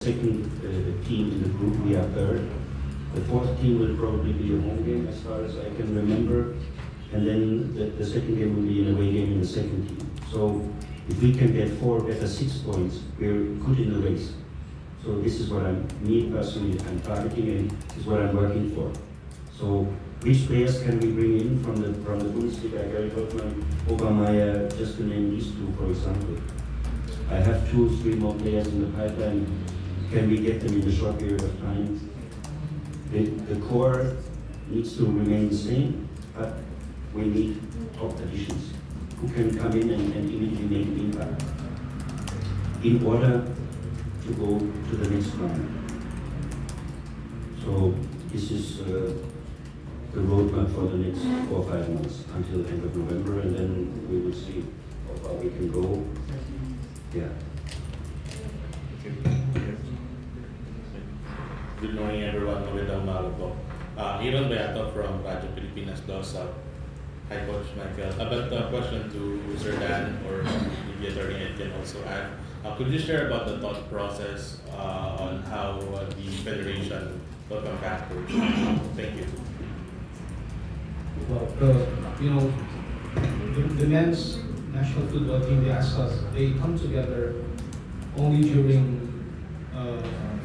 second team in the group. We are third. The fourth team will probably be a home game as far as I can remember. And then the second game will be an away game in the second team. So if we can get 4 better 6 points, we're good in the race. So this is what me personally, I'm targeting, and this is what I'm working for. So which players can we bring in from the Bundesliga? Gary Gottman, Obermeier, just to name these two, for example. I have 2-3 more players in the pipeline. Can we get them in a short period of time? The core needs to remain the same, but we need top additions who can come in and immediately make an impact in order to go to the next round. So this is the roadmap for the next 4 or 5 months until the end of November, and then we will see how far we can go. Yeah. Good morning, everyone. Magandang umaga po. Aaron Beato from Radyo Pilipinas Dosa. Hi, Coach Michael. About the question to Sir Dan, or maybe Attorney Ed can also add. Could you share about the thought process on how the Federation will come back to it? Thank you. Well, the men's national football team, the Azkals, they come together only during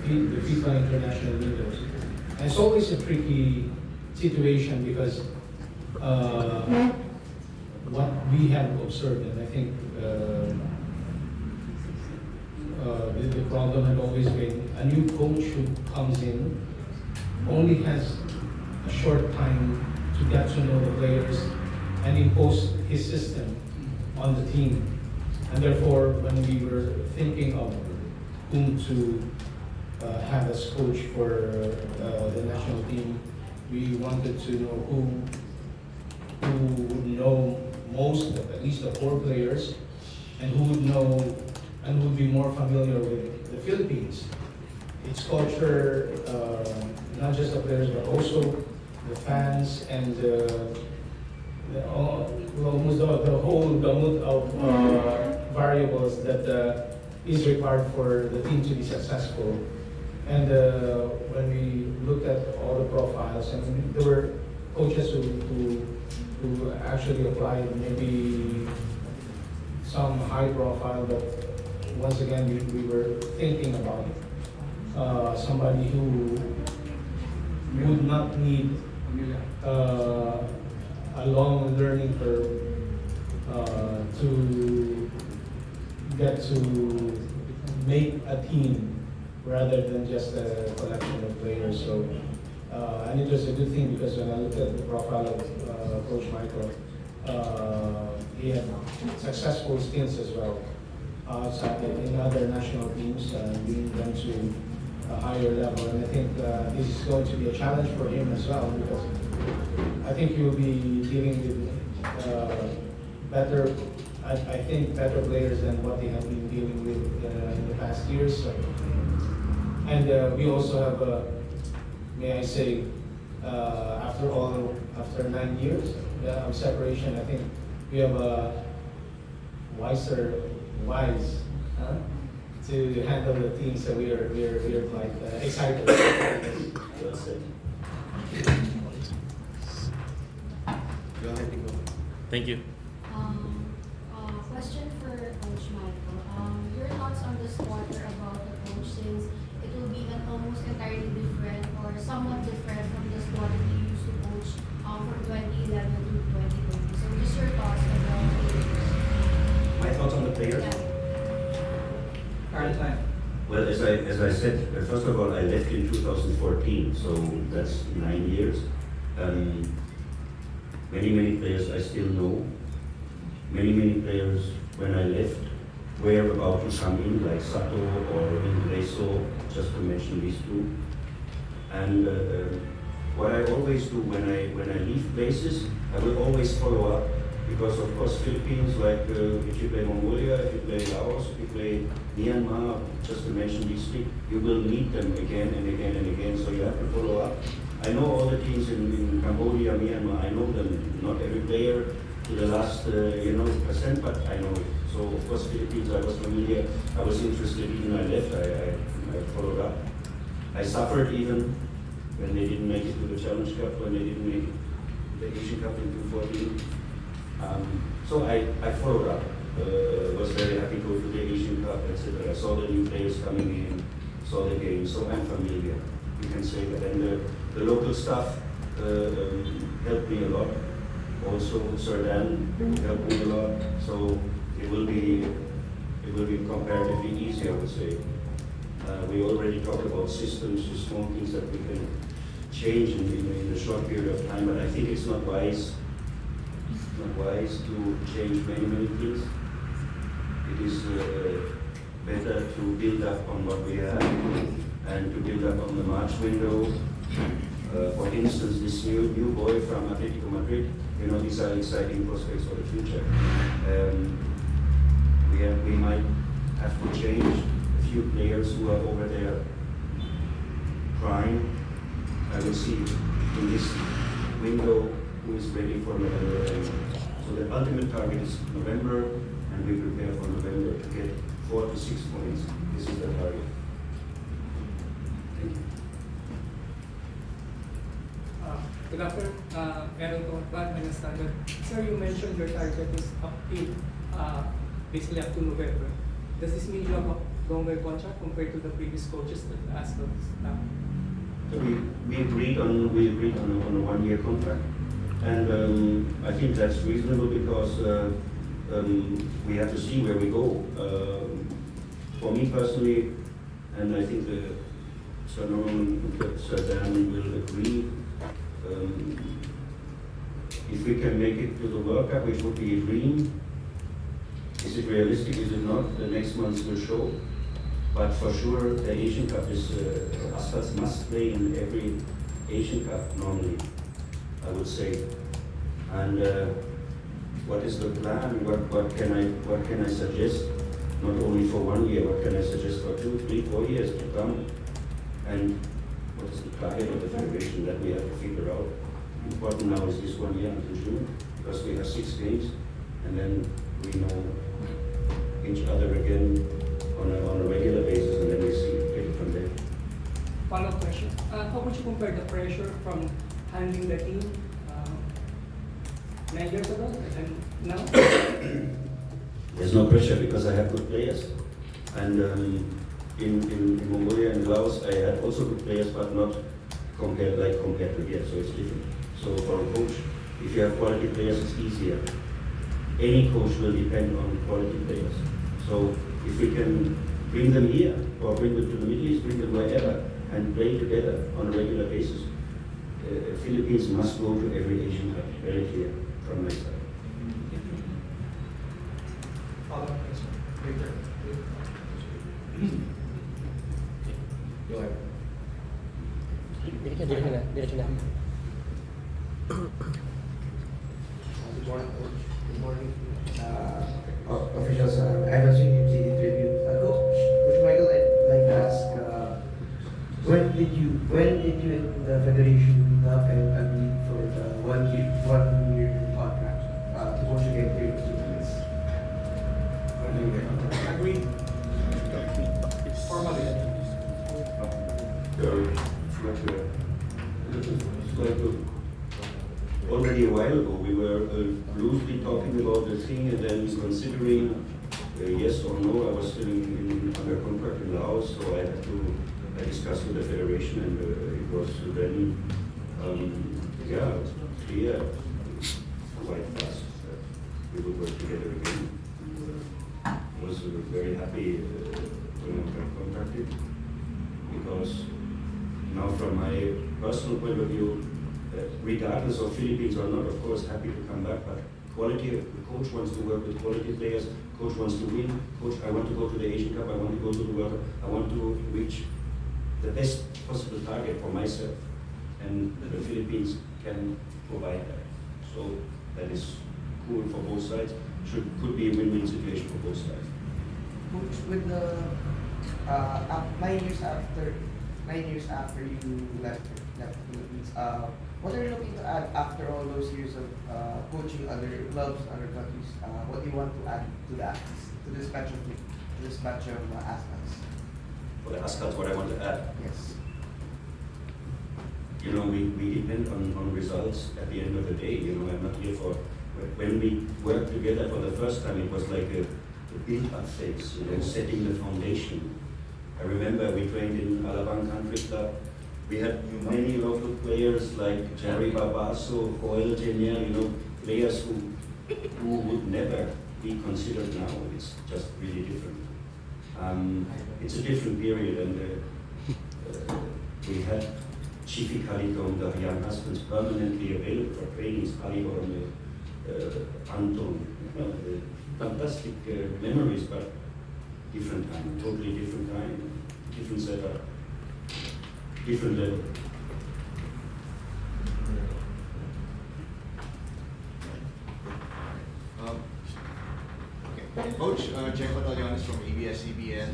the FIFA international windows. And it's always a tricky situation because what we have observed, and I think the problem had always been a new coach who comes in only has a short time to get to know the players and impose his system on the team. And therefore, when we were thinking of whom to have as coach for the national team, we wanted to know who would know most, at least the 4 players, and who would know and would be more familiar with the Philippines, its culture, not just the players but also the fans and almost the whole gamut of variables that is required for the team to be successful. And when we looked at all the profiles, and there were coaches who actually applied, maybe some high profile, but once again we were thinking about somebody who would not need a long learning curve to get to make a team rather than just a collection of players. So, and it was a good thing because when I looked at the profile of Coach Michael, he had successful stints as well outside in other national teams, leading them to a higher level. And I think this is going to be a challenge for him as well, because I think he will be dealing with better players than what they have been dealing with in the past years. So, and we also have, may I say, after 9 years of separation, I think we have a Weiss to handle the team. So we are quite excited. Thank you. Question for Coach Michael. Your thoughts on this quarter about the coach, since it will be an almost entirely different or somewhat different from the squad that you used to coach from 2011 to 2020. So just your thoughts about it. My thoughts on the players? Yeah. Well, as I said, first of all, I left in 2014, so that's 9 years. Many players I still know. Many players when I left were about to come in, like Sato or Ingreso, just to mention these two. And what I always do when I leave places, I will always follow up, because of course Philippines, like if you play Mongolia, if you play Laos, if you play Myanmar, just to mention these three, you will meet them again and again and again, so you have to follow up. I know all the teams in Cambodia, Myanmar, I know them, not every player to the last percent, but I know it. So of course Philippines I was familiar, I was interested even I left, I I followed up. I suffered even when they didn't make it to the Challenge Cup, when they didn't make it to the Asian Cup in 2014. So I followed up. Was very happy to go to the Asian Cup, etc. I saw the new players coming in, saw the game, so I'm familiar. You can say that. And the local staff helped me a lot. Also, Sir Dan helped me a lot. So it will be comparatively easy, I would say. We already talked about systems, the small things that we can change in a short period of time, but I think it's not wise. It's not wise to change many things. It is better to build up on what we have and to build up on the March window. For instance, this new boy from Atletico Madrid, you know, these are exciting prospects for the future. We might have to change a few players who are over their prime. I will see in this window who is ready for November. So the ultimate target is November, and we prepare for November to get 4 to 6 points. This is the target. Thank you. Good afternoon, Aaron Torban, and Standard. Sir, you mentioned your target is up to, basically up to November. Does this mean you have a longer contract compared to the previous coaches that asked us now? So we agreed on a 1-year contract, and I think that's reasonable because we have to see where we go. For me personally, and I think Sir Dan will agree. If we can make it to the World Cup, which would be a dream. Is it realistic? Is it not? The next months will show. But for sure, the Asian Cup is Azkals must play in every Asian Cup normally, I would say. And what is the plan? What can I suggest? Not only for 1 year. What can I suggest for 2, 3, 4 years to come? And what is the target of the federation that we have to figure out? Important now is this 1 year until June, because we have 6 games, and then we know each other again on a regular basis, and then we see it from there. Follow-up question. How would you compare the pressure from handling the team 9 years ago and now? There's no pressure because I have good players. And in Mongolia and Laos, I had also good players, but not compared to here, so it's different. So for a coach, if you have quality players, it's easier. Any coach will depend on quality players. So if we can bring them here, or bring them to the Middle East, bring them wherever, and play together on a regular basis, Philippines must go to every Asian Cup, very clear from my side. Follow-up question. Later. Go ahead. Diretso na. Good morning, Coach. Good morning. Officials, I was in the interview. Coach Michael, I'd like to ask, when did you and the federation up and agree for the 1 year contract to coach again here in the Philippines? Agreed. Formally. Already a while ago, we were loosely talking about the thing and then considering yes or no. I was still under contract in Laos, so I had to discuss with the federation, and it was then clear quite fast that we would work together again. I was very happy when I got contracted, because now from my personal point of view, regardless of Philippines or not, of course, happy to come back, but quality, the coach wants to work with quality players, coach wants to win, coach, I want to go to the Asian Cup, I want to go to the World Cup, I want to reach the best possible target for myself, and the Philippines can provide that. So that is cool for both sides, could be a win-win situation for both sides. Coach, with the 9 years after you left the Philippines, what are you looking to add after all those years of coaching other clubs, other countries? What do you want to add to that, to this batch of Azkals? for the Azkals, what I want to add. Yes. You know, we depend on results at the end of the day. You know, I'm not here for, when we worked together for the first time, it was like a build-up phase, you know, setting the foundation. I remember we trained in Alabang Country Club. We had many local players like Jerry Barbaso, Joel Genier, you know, players who would never be considered now. It's just really different. It's a different period, and we had Chifi Kaliton, the young husbands, permanently available for trainings, Kaliton, Anton, you know, fantastic memories, but different time, totally different time, different setup, different level. Coach, Jack Batallones from ABS-CBN.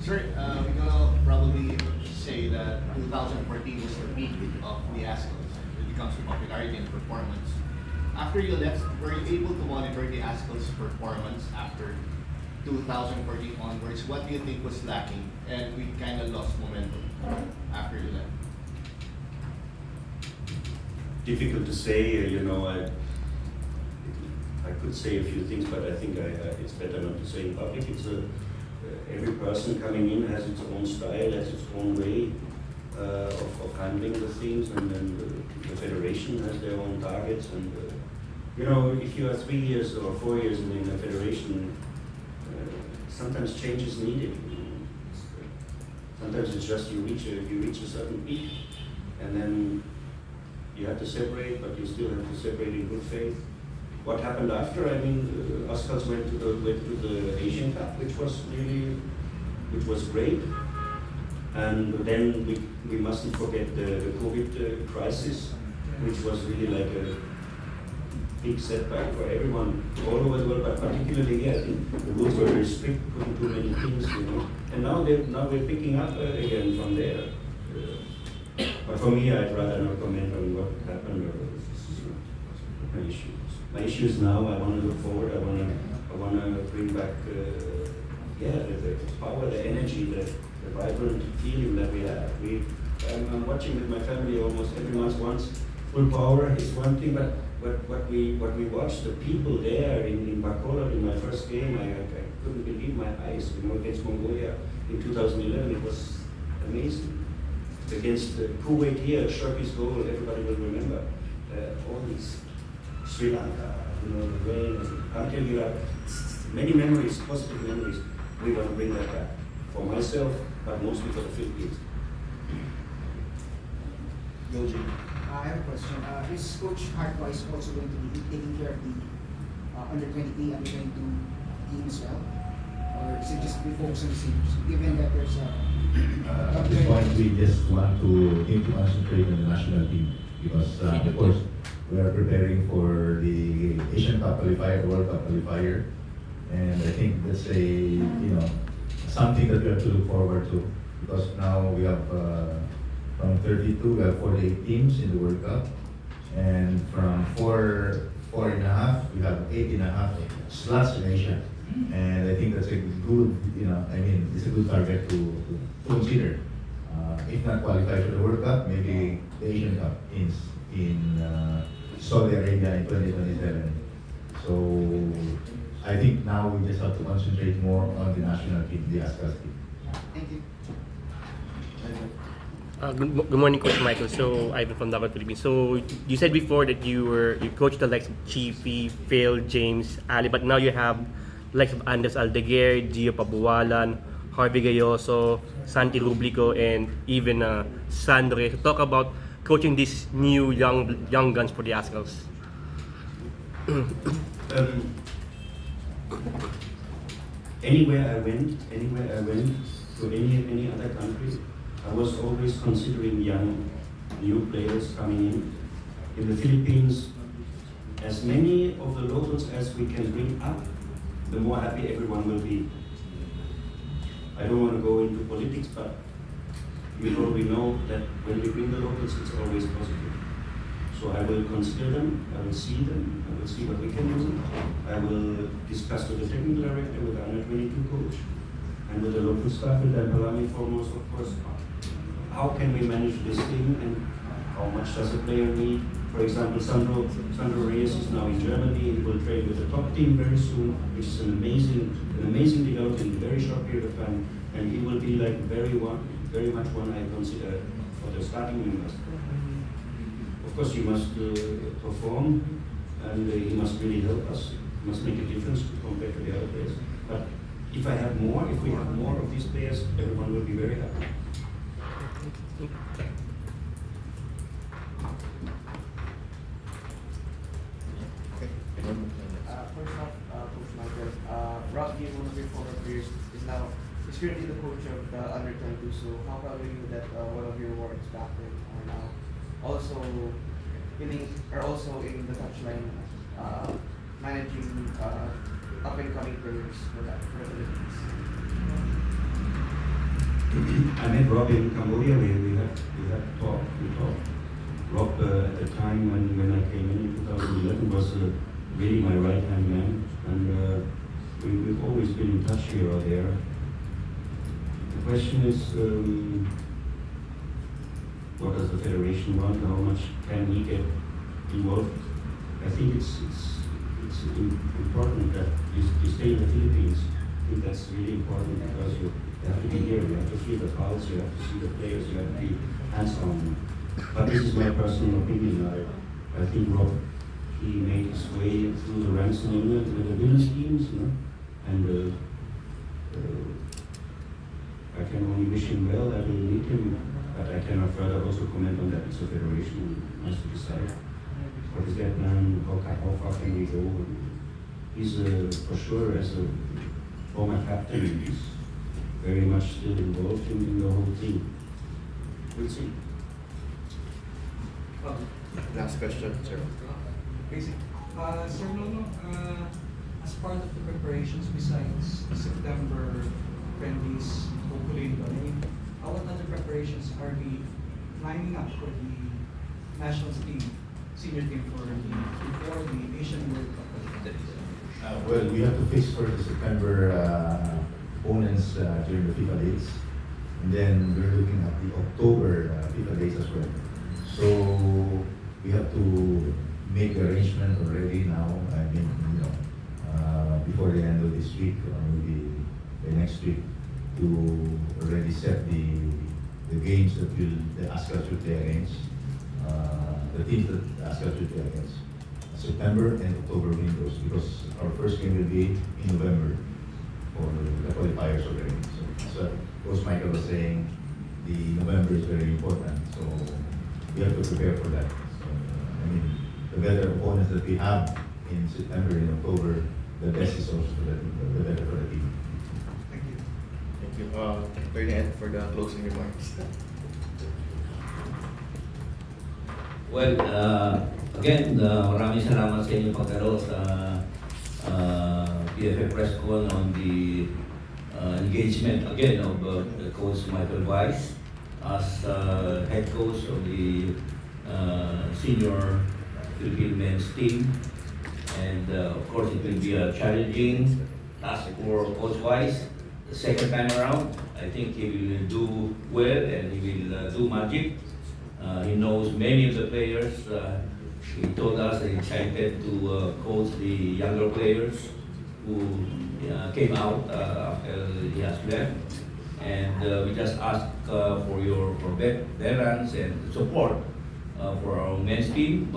Sir, we're gonna probably say that 2014 was the peak of the Azkals when it comes to popularity and performance. After you left, were you able to monitor the Azkals' performance after 2014 onwards? What do you think was lacking, and we kind of lost momentum after you left? Difficult to say, you know, I could say a few things, but I think it's better not to say in public. It's every person coming in has its own style, has its own way of handling the things, and then the federation has their own targets. And you know, if you are 3 years or 4 years in a federation, sometimes change is needed. You know. Sometimes it's just you reach a certain peak, and then you have to separate, but you still have to separate in good faith. What happened after? I mean, Azkals went to the Asian Cup, which was great. And then we mustn't forget the COVID crisis, which was really like a big setback for everyone all over the world, but particularly here. I think the rules were very strict, couldn't do many things, you know. And now we're picking up again from there. But for me, I'd rather not comment on what happened or my issues. My issues now, I want to look forward. I want to bring back, the power, the energy, the vibrant feeling that we have. I'm watching with my family almost every month once. Full power is one thing, but what we watched, the people there in Bacolod in my first game, I couldn't believe my eyes. You know, against Mongolia in 2011, it was amazing. Against Kuwait here, Shirky's goal, everybody will remember. All these Sri Lanka, you know, the rain, until you have many memories, positive memories. We want to bring that back for myself, but mostly for the Philippines. Yoji. I have a question. Is Coach Weiss also going to be taking care of the under-23, under-22 team as well? Or is it just be focused on the seniors? Given that there's at this point, we just want him to concentrate on the national team because, of course, we are preparing for the Asian Cup qualifier, World Cup qualifier, and I think that's something that we have to look forward to because now we have from 32 we have 48 teams in the World Cup, and from four and a half we have 8.5 slots in Asia, and I think that's a good it's a good target to consider. If not qualify for the World Cup, maybe the Asian Cup in Saudi Arabia in 2027. So I think now we just have to concentrate more on the national team, the Azkals team. Thank you. Good morning, Coach Michael. So, Ivan from Dapat Philippines. So, you said before that you coached the likes of Chiefy, Phil, James, Ali, but now you have the likes of Andres Aldeguer, Gio Pabualan, Harvey Gayoso, Santi Rublico, and even Sandre. So, talk about coaching these new young guns for the Azkals. Anywhere I went to any other country, I was always considering young, new players coming in. In the Philippines, as many of the locals as we can bring up, the more happy everyone will be. I don't want to go into politics, but you probably know that when we bring the locals, it's always positive. So I will consider them, I will see them, I will see what we can do. I will discuss with the technical director, with the under-22 coach, and with the local staff, and then Palami foremost, of course, how can we manage this thing and how much does a player need? For example, Sandro Reyes is now in Germany. He will train with the top team very soon, which is an amazing development in a very short period of time. And he will be like very much one I consider for the starting members. Of course, he must perform, and he must really help us. He must make a difference compared to the other players. But if we have more of these players, everyone will be very happy. First off, Coach Michael, Rocky, one of your former players, is currently the coach of the under 22. So how proud are you that one of your wards back then are now also in the touchline, managing up and coming players for the Philippines? I met Rob in Cambodia. We had talked. Rob at the time when I came in 2011 was really my right hand man, and we've always been in touch here or there. The question is, what does the federation want? How much can we get involved? I think it's important that you stay in the Philippines. I think that's really important because you have to be here, you have to feel the pulse, you have to see the players, you have to be hands-on. But this is my personal opinion. I think Rob, he made his way through the ranks in England with the winners teams, and I can only wish him well. I will meet him, but I cannot further also comment on that. It's a federation who has to decide what is that man, how far can we go. He's for sure, as a former captain, he's very much still involved in the whole thing. We'll see. Last question, sir. Basic. Sir Nono, as part of the preparations besides September friendlies, hopefully, what other preparations are we lining up for the national team, senior team before the Asian World Cup? Well, we have to fix for the September opponents during the FIFA dates, and then we're looking at the October FIFA dates as well. So we have to make the arrangement already now. I mean, before the end of this week or maybe the next week, to already set the games that the Azkals will play against, the teams that the Azkals will play against. September and October windows, because our first game will be in November for the qualifiers already. So as Coach Michael was saying, the November is very important, so we have to prepare for that. So, I mean, the better opponents that we have in September and October, the best is also for the better for the team. Thank you. Thank you. Bernard, for the closing remarks. Well, again, maraming salamat sa inyong pagdalo sa PFA press con on the engagement again of Coach Michael Weiss as head coach of the senior Philippine men's team. And of course, it will be a challenging task for Coach Weiss. The second time around, I think he will do well and he will do magic. He knows many of the players. He told us that he's excited to coach the younger players who came out after he has left. And we just ask for your veterans and support for our men's team.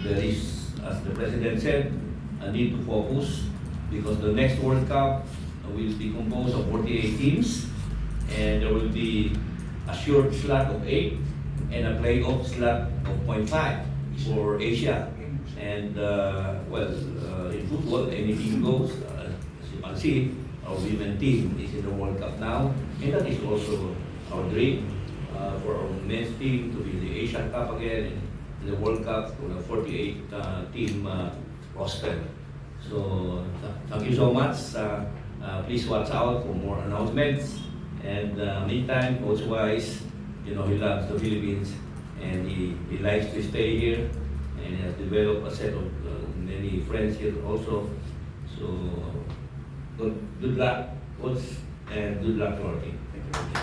There is, as the president said, a need to focus because the next World Cup will be composed of 48 teams, and there will be a short slot of 8 and a playoff slot of 0.5 for Asia. And in football, anything goes. As you can see, our women team is in the World Cup now, and that is also our dream for our men's team to be in the Asian Cup again, in the World Cup for the 48 team roster. So thank you so much. Please watch out for more announcements. And meantime, Coach Weiss, he loves the Philippines and he likes to stay here, and he has developed a set of many friends here also. So good luck, Coach. and good luck to our team. Thank you.